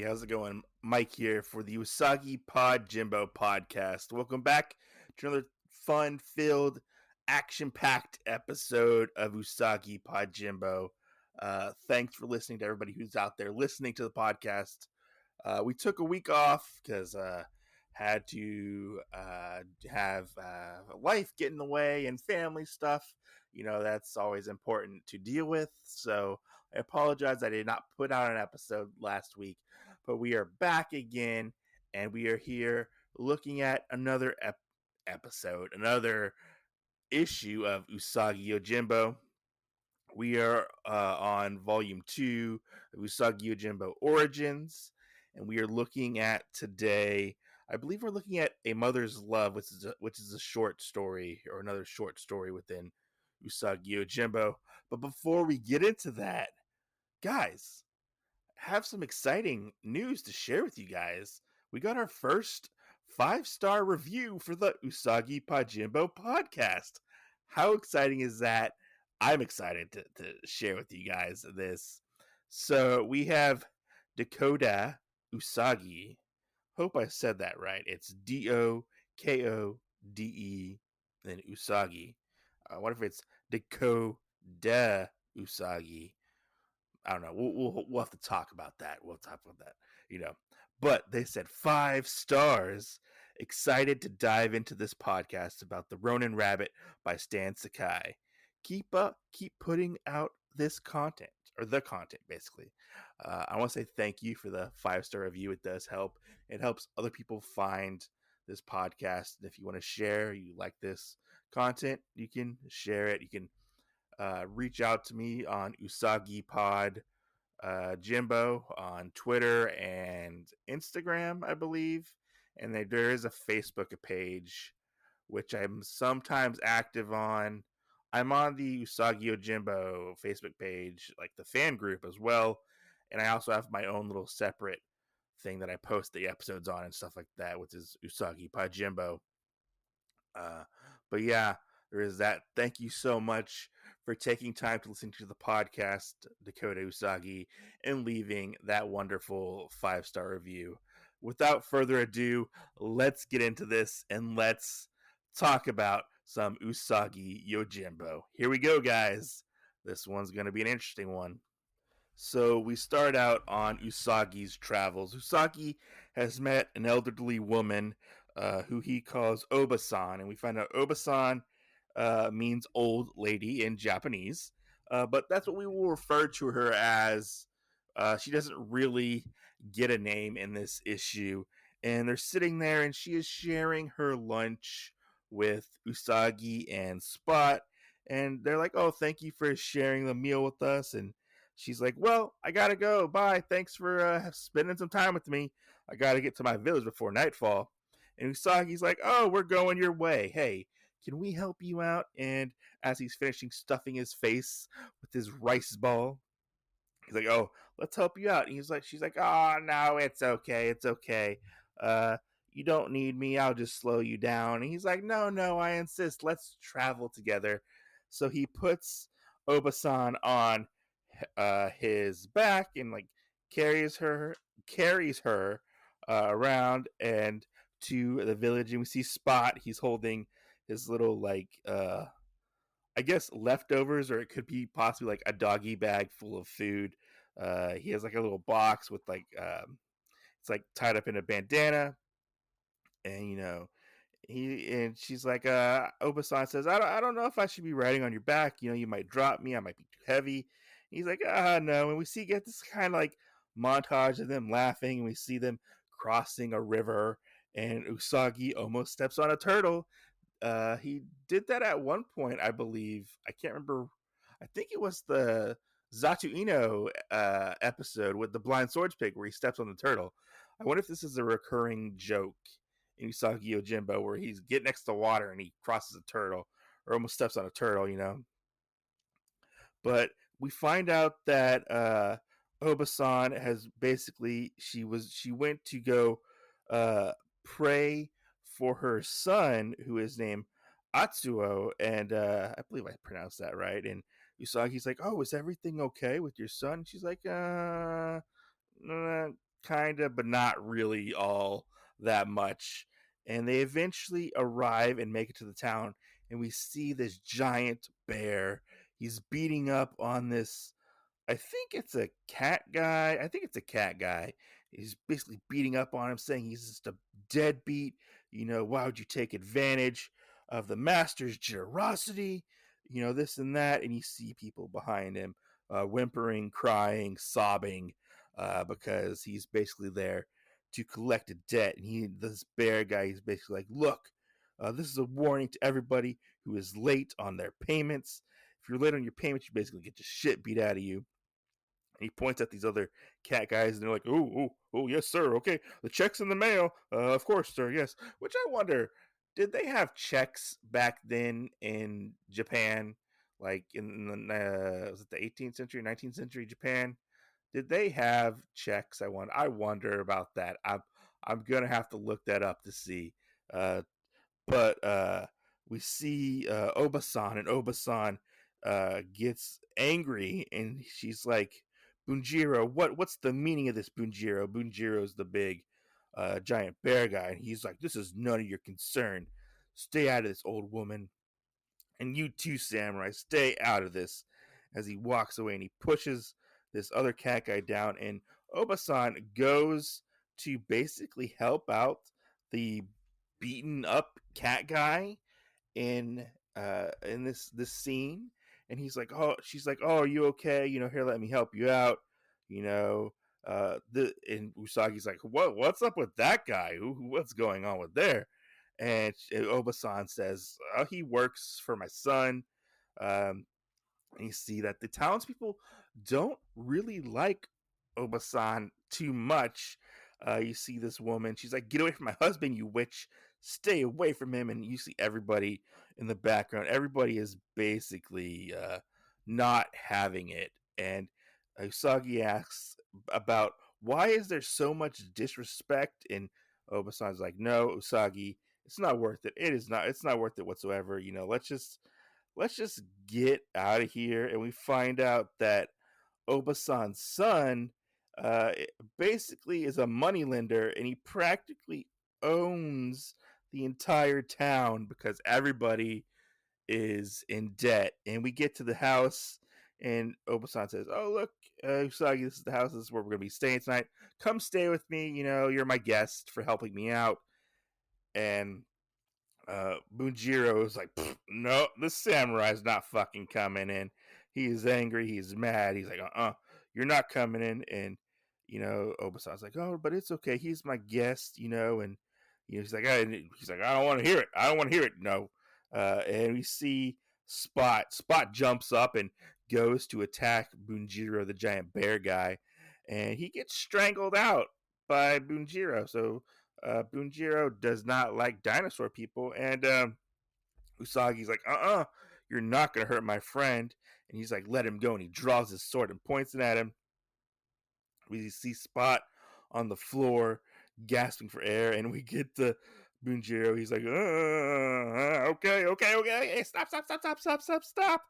how's it going? Mike here for the Usagi Podjimbo podcast. Welcome back to another fun-filled, action-packed episode of Usagi Podjimbo. Thanks for listening to everybody who's out there listening to the podcast. We took a week off because had to have life get in the way and family stuff. You know, that's always important to deal with. So I apologize I did not put out an episode last week, but we are back again, and we are here looking at another episode, another issue of Usagi Yojimbo. We are on volume 2 of Usagi Yojimbo Origins, and we are looking at today, I believe we're looking at A Mother's Love, which is a short story, or another short story within Usagi Yojimbo. But before we get into that, guys, have some exciting news to share with you guys. We got our first 5-star review for the Usagi Podjimbo podcast. How exciting is that? I'm excited to share with you guys this. So we have Dakota Usagi. Hope I said that right. It's Dokode, then Usagi. What if it's Dakota Usagi? I don't know. We'll have to talk about that. We'll talk about that, you know. But they said 5 stars. Excited to dive into this podcast about the Ronin Rabbit by Stan Sakai. Keep putting out this content, or the content, basically. I want to say thank you for the 5-star review. It does help. It helps other people find this podcast. And if you want to share, you like this content, you can share it. You can reach out to me on Usagi Pod Jimbo on Twitter and Instagram, I believe. And there is a Facebook page, which I'm sometimes active on. I'm on the Usagi Yojimbo Facebook page, like the fan group as well. And I also have my own little separate thing that I post the episodes on and stuff like that, which is Usagi Podjimbo. But yeah, there is that. Thank you so much for taking time to listen to the podcast, Dakota Usagi, and leaving that wonderful 5-star review. Without further ado, let's get into this and let's talk about some Usagi Yojimbo. Here we go, guys. This one's going to be an interesting one. So we start out on Usagi's travels. Usagi has met an elderly woman who he calls Oba-san, and we find out Oba-san means old lady in Japanese, but that's what we will refer to her as. She doesn't really get a name in this issue, and they're sitting there, and she is sharing her lunch with Usagi and Spot, and they're like, "Oh, thank you for sharing the meal with us," and she's like, "Well, I gotta go. Bye. Thanks for spending some time with me. I gotta get to my village before nightfall." And Usagi's like, "Oh, we're going your way. Hey, can we help you out?" And as he's finishing stuffing his face with his rice ball, he's like, "Oh, let's help you out." And she's like, "Oh, no, it's okay. It's okay. Uh, you don't need me. I'll just slow you down." And he's like, "No, no, I insist. Let's travel together." So he puts Obasan on his back and like carries her around and to the village, and we see Spot. He's holding his little like I guess leftovers, or it could be possibly like a doggy bag full of food. He has like a little box with like it's like tied up in a bandana, and you know she's like Obasan says, I don't know if I should be riding on your back. You know, you might drop me. I might be too heavy. He's like, no. And we get this kind of like montage of them laughing, and we see them crossing a river, and Usagi almost steps on a turtle. He did that at one point, I believe. I can't remember. I think it was the Zatu Ino episode with the blind swords pig where he steps on the turtle. I wonder if this is a recurring joke in Usagi Yojimbo where he's getting next to water and he crosses a turtle or almost steps on a turtle, you know. But we find out that Obasan has basically she went to go pray for her son, who is named Atsuo, and I believe I pronounced that right. And Usagi's like, "Oh, is everything okay with your son?" She's like, kind of, but not really all that much. And they eventually arrive and make it to the town, and we see this giant bear. He's beating up on this, I think it's a cat guy. I think it's a cat guy. He's basically beating up on him, saying he's just a deadbeat. Why would you take advantage of the master's generosity? This and that. And you see people behind him whimpering, crying, sobbing, because he's basically there to collect a debt. And this bear guy, he's basically like, look, this is a warning to everybody who is late on their payments. If you're late on your payments, you basically get the shit beat out of you. And he points at these other cat guys, and they're like, "Oh, oh, oh, yes, sir. Okay, the check's in the mail. Of course, sir. Yes." Which I wonder, did they have checks back then in Japan, like in the was it the 18th century, 19th century Japan? Did they have checks? I wonder about that. I'm gonna have to look that up to see. Uh, but we see Obasan, and Obasan gets angry, and she's like, "Bunjiro, what's the meaning of this, Bunjiro?" Bunjiro's the big giant bear guy, and he's like, "This is none of your concern. Stay out of this, old woman, and you too, samurai. Stay out of this." As he walks away, and he pushes this other cat guy down, and Obasan goes to basically help out the beaten up cat guy in this scene. And she's like, "Oh, are you okay? Here, let me help you out." you know the and Usagi's like, what's up with that guy? What's going on with there? And Obasan says, he works for my son. um and you see that the townspeople don't really like Obasan too much. You see this woman, she's like, "Get away from my husband, you witch! Stay away from him!" And you see everybody in the background. Everybody is basically not having it. And Usagi asks about why is there so much disrespect, and Obasan's like, "No, Usagi, it's not worth it. It is not. It's not worth it whatsoever. Let's just get out of here." And we find out that Obasan's son uh, basically is a moneylender, and he practically owns the entire town because everybody is in debt. And we get to the house, and Obasan says, "Oh, look, Usagi, this is the house. This is where we're going to be staying tonight. Come stay with me. You're my guest for helping me out." And Bunjiro is like, "No, the samurai's not fucking coming in." He's angry. He's mad. He's like, you're not coming in." And, Obasan's like, "Oh, but it's okay. He's my guest, And, he's like, "I don't want to hear it. I don't want to hear it." No. And we see Spot. Spot jumps up and goes to attack Bunjiro, the giant bear guy. And he gets strangled out by Bunjiro. So, Bunjiro does not like dinosaur people, and Usagi's like, you're not gonna hurt my friend." And he's like, "Let him go." And he draws his sword and points it at him. We see Spot on the floor, gasping for air, and we get the Bunjiro. He's like, "Okay, okay, okay, hey, stop, stop, stop, stop, stop, stop, stop.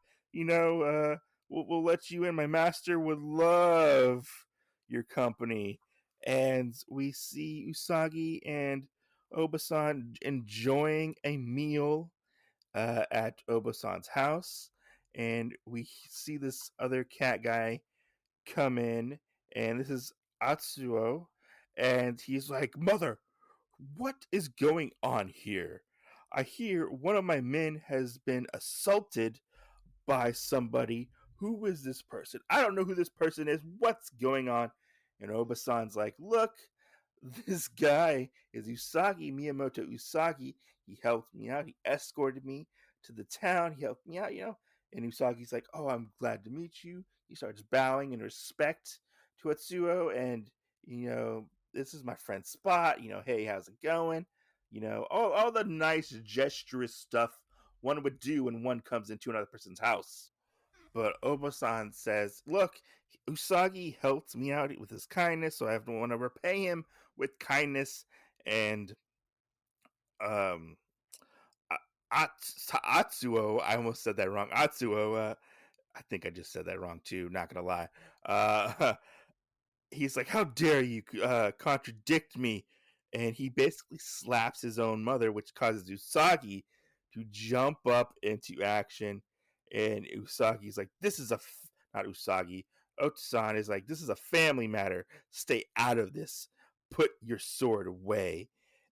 We'll let you in. My master would love your company." And we see Usagi and Obasan enjoying a meal at Obasan's house. And we see this other cat guy come in, and this is Atsuo. And he's like, "Mother, what is going on here? I hear one of my men has been assaulted by somebody. Who is this person? I don't know who this person is. What's going on?" And Obasan's like, "Look, this guy is Usagi, Miyamoto Usagi. He helped me out. He escorted me to the town. He helped me out. And Usagi's like, "Oh, I'm glad to meet you." He starts bowing in respect to Atsuo. And, "This is my friend Spot. Hey, how's it going?" All the nice gesturous stuff one would do when one comes into another person's house. But Obasan says, "Look, Usagi helped me out with his kindness, so I have to want to repay him with kindness." And um, Atsuo, I almost said that wrong. Atsuo, I think I just said that wrong too. Not gonna lie. Uh, he's like, "How dare you contradict me?" And he basically slaps his own mother, which causes Usagi to jump up into action. And Usagi's like, "This is not Usagi. Otsusan is like, "This is a family matter. Stay out of this. Put your sword away."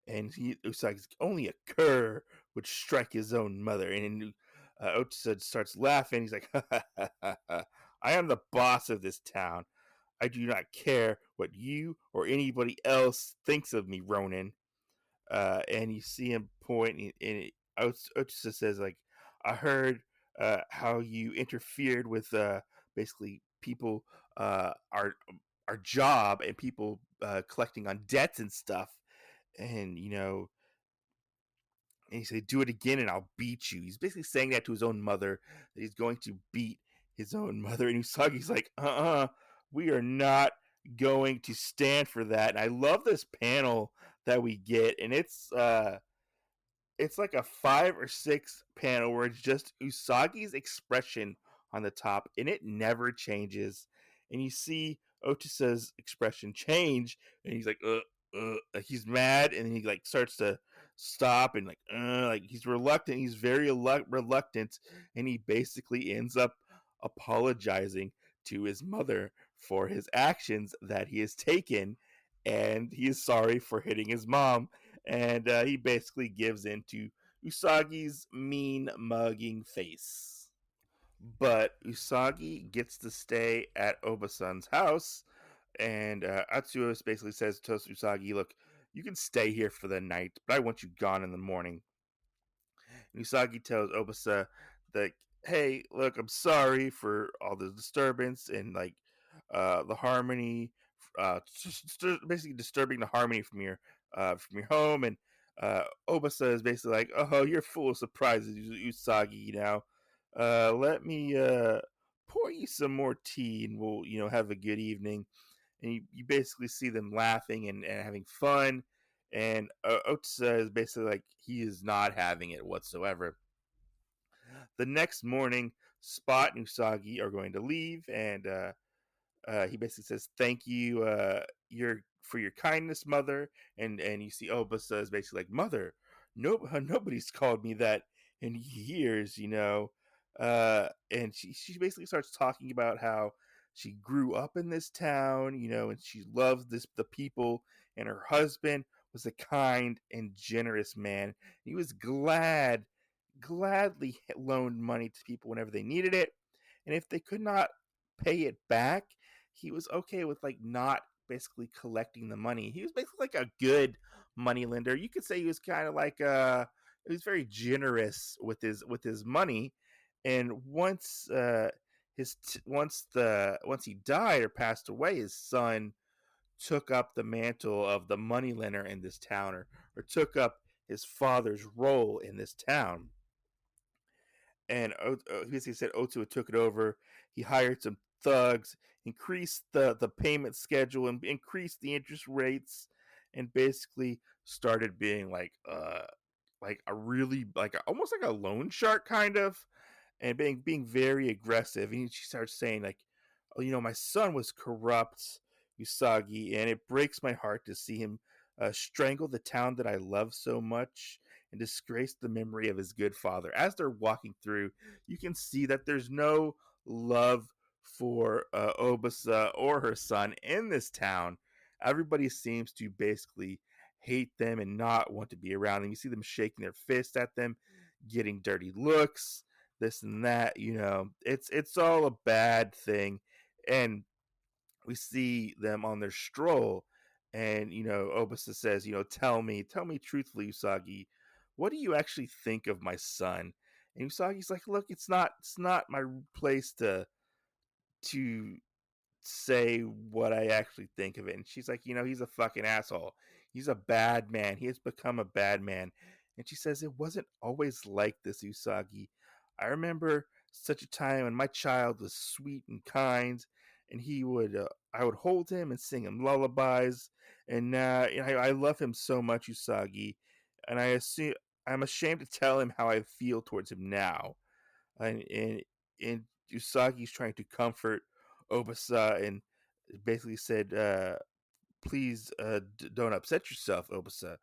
And Usagi's like, "Only a cur would strike his own mother." And Otsusan starts laughing. He's like, "Ha ha ha ha ha. I am the boss of this town. I do not care what you or anybody else thinks of me, Ronin." And you see him point, and Otsusa says, like, "I heard how you interfered with basically people, our job, and people collecting on debts and stuff." And and he said, "Do it again, and I'll beat you." He's basically saying that to his own mother, that he's going to beat his own mother. And Usagi's like, we are not going to stand for that." And I love this panel that we get, and it's like a 5 or 6 panel where it's just Usagi's expression on the top, and it never changes. And you see Otisa's expression change, and he's like he's mad, and then he like starts to stop, and like he's reluctant. He's very reluctant, and he basically ends up apologizing to his mother for his actions that he has taken, and he is sorry for hitting his mom, and he basically gives in to Usagi's mean mugging face. But Usagi gets to stay at Obasan's house, and Atsuo basically says to Usagi, "Look, you can stay here for the night, but I want you gone in the morning." And Usagi tells Obasa that, "Hey, look, I'm sorry for all the disturbance and like the harmony, basically disturbing the harmony from your home." And Obasa is basically like, "Oh, you're full of surprises, Usagi. Let me pour you some more tea, and we'll have a good evening." And you basically see them laughing and having fun. And Otsa is basically like, he is not having it whatsoever. The next morning, Spot and Usagi are going to leave, and he basically says, "Thank you, your for your kindness, mother." And you see Obasa is basically like, "Mother, no, nobody's called me that in years, you know." And she basically starts talking about how she grew up in this town, and she loves the people, and her husband was a kind and generous man. He was gladly loaned money to people whenever they needed it, and if they could not pay it back, he was okay with like not basically collecting the money. He was basically like a good money lender. You could say he was kind of like he was very generous with his money. And once he died or passed away, his son took up the mantle of the money lender in this town, or took up his father's role in this town. And he basically said Otua took it over. He hired some thugs, increased the payment schedule, and increased the interest rates, and basically started being like a really almost like a loan shark kind of, and being very aggressive. And she starts saying like, "Oh, my son was corrupt, Usagi, and it breaks my heart to see him strangle the town that I love so much and disgrace the memory of his good father." As they're walking through, you can see that there's no love for Obasa or her son in this town. Everybody seems to basically hate them and not want to be around them. You see them shaking their fists at them, getting dirty looks, this and that. It's all a bad thing. And we see them on their stroll, and Obasa says, tell me truthfully, Usagi, what do you actually think of my son?" And Usagi's like, "Look, it's not my place to say what I actually think of it." And she's like, "He's a fucking asshole. He's a bad man. He has become a bad man." And she says, "It wasn't always like this, Usagi. I remember such a time when my child was sweet and kind, and I would hold him and sing him lullabies. And I love him so much, Usagi. And I'm ashamed to tell him how I feel towards him now." And Usagi's trying to comfort Obasa, and basically said, "Please, don't upset yourself, Obasa."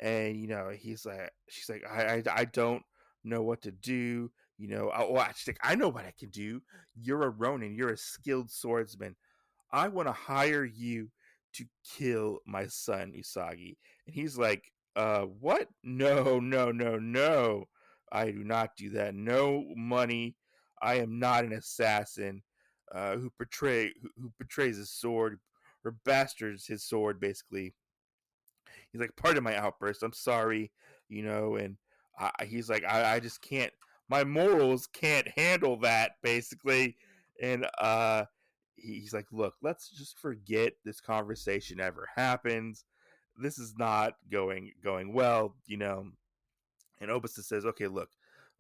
And he's like, she's like, I don't know what to do. She's like, I know what I can do. You're a Ronin. You're a skilled swordsman. I want to hire you to kill my son Usagi. And he's like, what? No, no, no, no. I do not do that. No money. I am not an assassin who betrays his sword or bastards his sword, basically. He's like, pardon my outburst. I'm sorry, and he's like, I just can't. My morals can't handle that, basically. And he's like, look, let's just forget this conversation ever happens. This is not going well, And Obisa says, okay, look,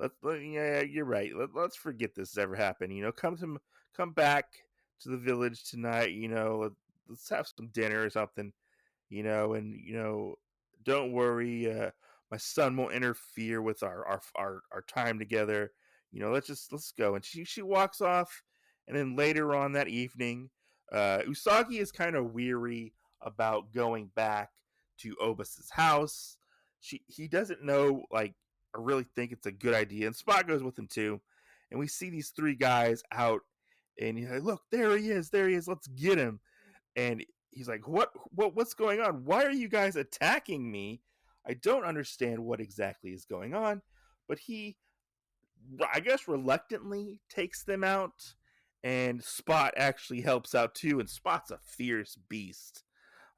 yeah, you're right. Let's forget this ever happened. Come back to the village tonight. Let's have some dinner or something, and don't worry, my son won't interfere with our time together. Let's go. And she walks off, and then later on that evening, Usagi is kind of weary about going back to Obasa's house. He doesn't know, like, or really think it's a good idea, and Spot goes with him too. And we see these three guys out, and he's like, look, there he is, let's get him. And he's like, what's going on? Why are you guys attacking me? I don't understand what exactly is going on. But he, I guess, reluctantly takes them out, and Spot actually helps out too. And Spot's a fierce beast,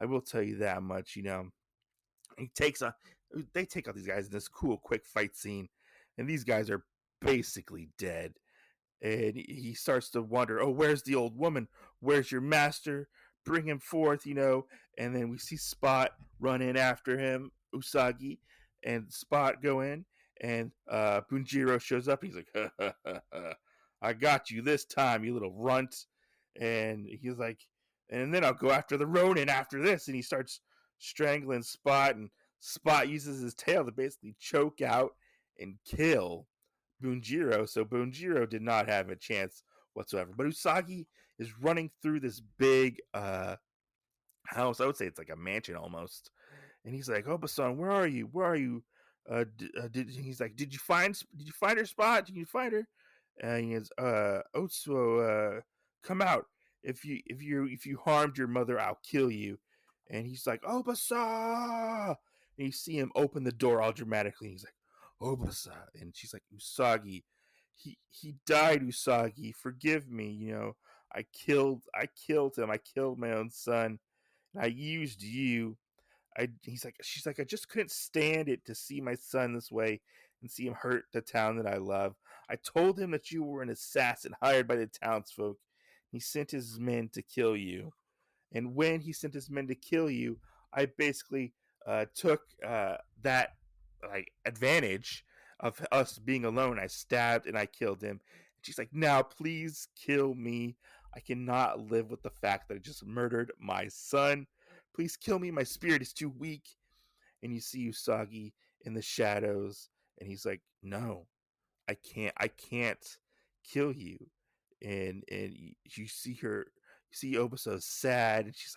I will tell you that much. He takes a they take out these guys in this cool quick fight scene, and these guys are basically dead. And he starts to wonder, oh, where's the old woman? Where's your master? Bring him forth, And then we see Spot run in after him, Usagi, and Spot go in, and Bunjiro shows up. And he's like, ha, ha, ha, ha. I got you this time, you little runt. And he's like, and then I'll go after the Ronin after this. And he starts strangling Spot, and Spot uses his tail to basically choke out and kill Bunjiro. So Bunjiro did not have a chance whatsoever. But Usagi is running through this big house. I would say it's like a mansion almost. And he's like, Obasan, where are you? Where are you? He's like, did you find her, Spot? Did you find her? And he goes, Otsuo, come out. If you harmed your mother, I'll kill you. And he's like, Obasa. And you see him open the door all dramatically. And he's like, Obasa. And she's like, Usagi. He died, Usagi. Forgive me. I killed him. I killed my own son. And I used you. She's like, I just couldn't stand it to see my son this way and see him hurt the town that I love. I told him that you were an assassin hired by the townsfolk. He sent his men to kill you. And when he sent his men to kill you, I basically took that like advantage of us being alone. I stabbed and I killed him. And she's like, now please kill me. I cannot live with the fact that I just murdered my son. Please kill me. My spirit is too weak. And you see Usagi in the shadows, and he's like, no, I can't kill you. And you see her, you see Obasa sad, and she's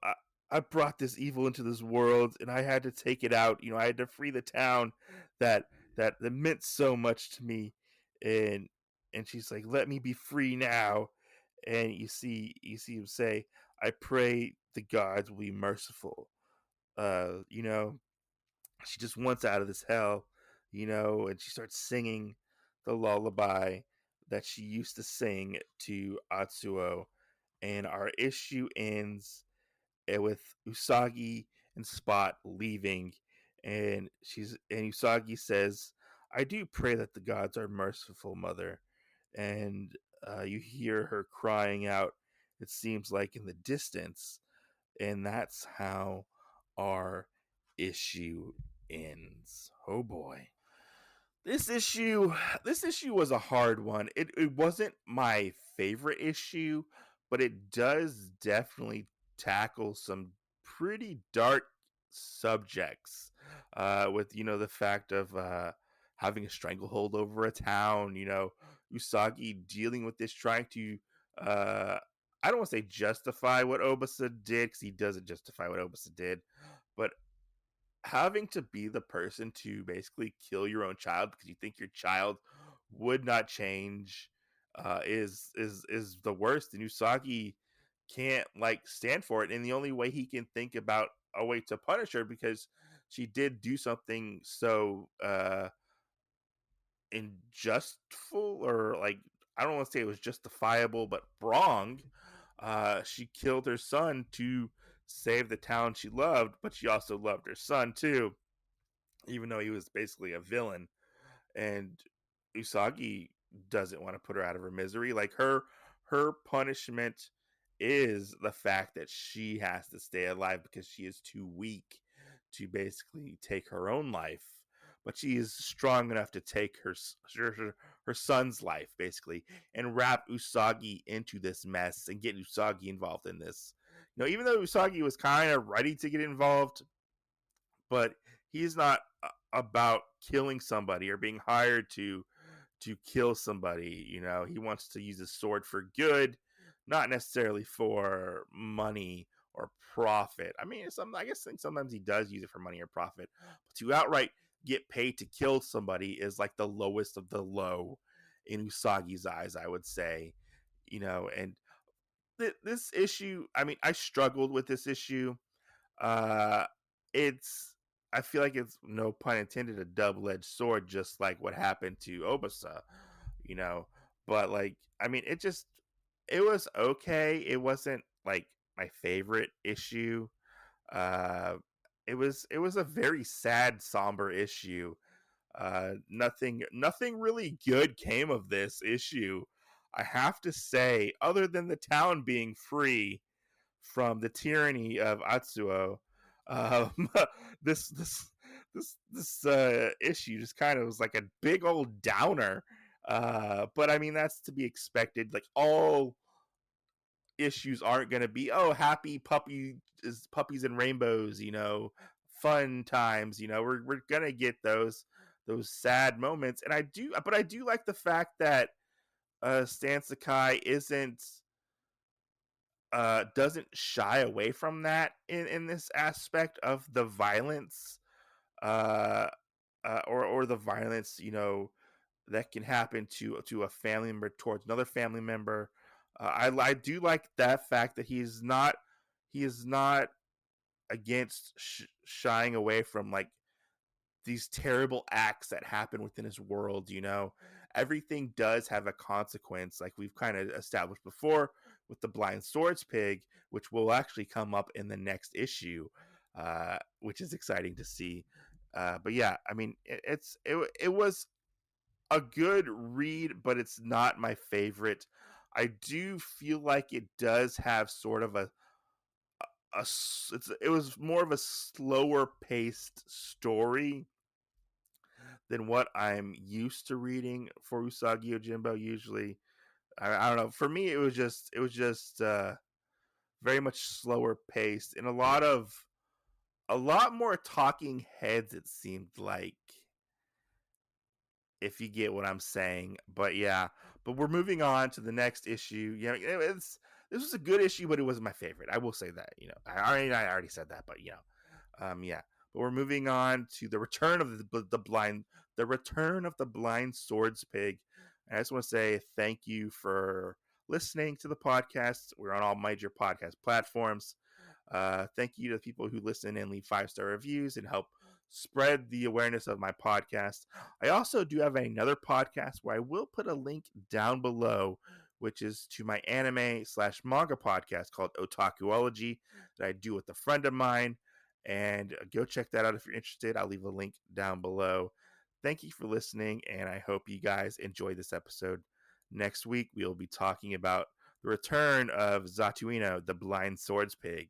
like, I brought this evil into this world, and I had to take it out. I had to free the town that that meant so much to me. And she's like, let me be free now. And you see him say, I pray the gods will be merciful. uh you know she just wants out of this hell. And she starts singing the lullaby that she used to sing to Atsuo. And our issue ends with Usagi and Spot leaving. And Usagi says, I do pray that the gods are merciful, mother. And you hear her crying out, it seems like in the distance. And that's how our issue ends. Oh boy. This issue was a hard one. It wasn't my favorite issue, but it does definitely tackle some pretty dark subjects. With the fact of having a stranglehold over a town. Usagi dealing with this, trying to uh I don't want to say justify what Obasa did, because he doesn't justify what Obasa did, but having to be the person to basically kill your own child because you think your child would not change is the worst. And Usagi can't like stand for it, and the only way he can think about a way to punish her, because she did do something so injustful, or like, I don't want to say it was justifiable, but wrong. She killed her son to save the town she loved, but she also loved her son too, even though he was basically a villain. And Usagi doesn't want to put her out of her misery. Like, her punishment is the fact that she has to stay alive because she is too weak to basically take her own life, but she is strong enough to take her son's life basically, and wrap Usagi into this mess and get Usagi involved in this. Even though Usagi was kind of ready to get involved, but he's not about killing somebody or being hired to kill somebody. He wants to use his sword for good, not necessarily for money or profit. I mean, I guess sometimes he does use it for money or profit, but to outright get paid to kill somebody is like the lowest of the low in Usagi's eyes, I would say. And this issue, I mean, I struggled with this issue. uh it's I feel like it's, no pun intended, a double-edged sword, just like what happened to Obasa, you know. But like, I mean, it was okay. It wasn't like my favorite issue. Uh it was a very sad, somber issue. Nothing really good came of this issue, I have to say, other than the town being free from the tyranny of Atsuo. Um, this this this issue just kind of was like a big old downer. But I mean, that's to be expected. Like, all issues aren't going to be, oh, happy puppies and rainbows, fun times. We're gonna get those sad moments, and I do like the fact that Stan Sakai doesn't shy away from that in this aspect of the violence, uh, or the violence, that can happen to a family member towards another family member. I do like that fact that he is not against shying away from like these terrible acts that happen within his world. Everything does have a consequence, like we've kind of established before with the blind swords pig, which will actually come up in the next issue, which is exciting to see. But yeah, I mean, it was a good read, but it's not my favorite. I do feel like it does have sort of it was more of a slower paced story than what I'm used to reading for Usagi Yojimbo. Usually, I don't know. For me, it was just very much slower paced, and a lot more talking heads. It seemed like, if you get what I'm saying. But yeah, but we're moving on to the next issue. This was a good issue, but it wasn't my favorite. I will say that. I already said that, but yeah. But we're moving on to the return of the return of the blind swords pig. And I just want to say thank you for listening to the podcast. We're on all major podcast platforms. Thank you to the people who listen and leave 5-star reviews and help spread the awareness of my podcast. I also do have another podcast where I will put a link down below, which is to my anime/manga podcast called Otakuology that I do with a friend of mine. And go check that out if you're interested. I'll leave a link down below. Thank you for listening, and I hope you guys enjoy this episode. Next week, we'll be talking about the return of Zatuino, the blind swords pig.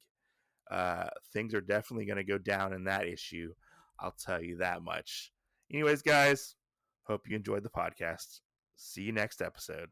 Things are definitely going to go down in that issue. I'll tell you that much. Anyways, guys, hope you enjoyed the podcast. See you next episode.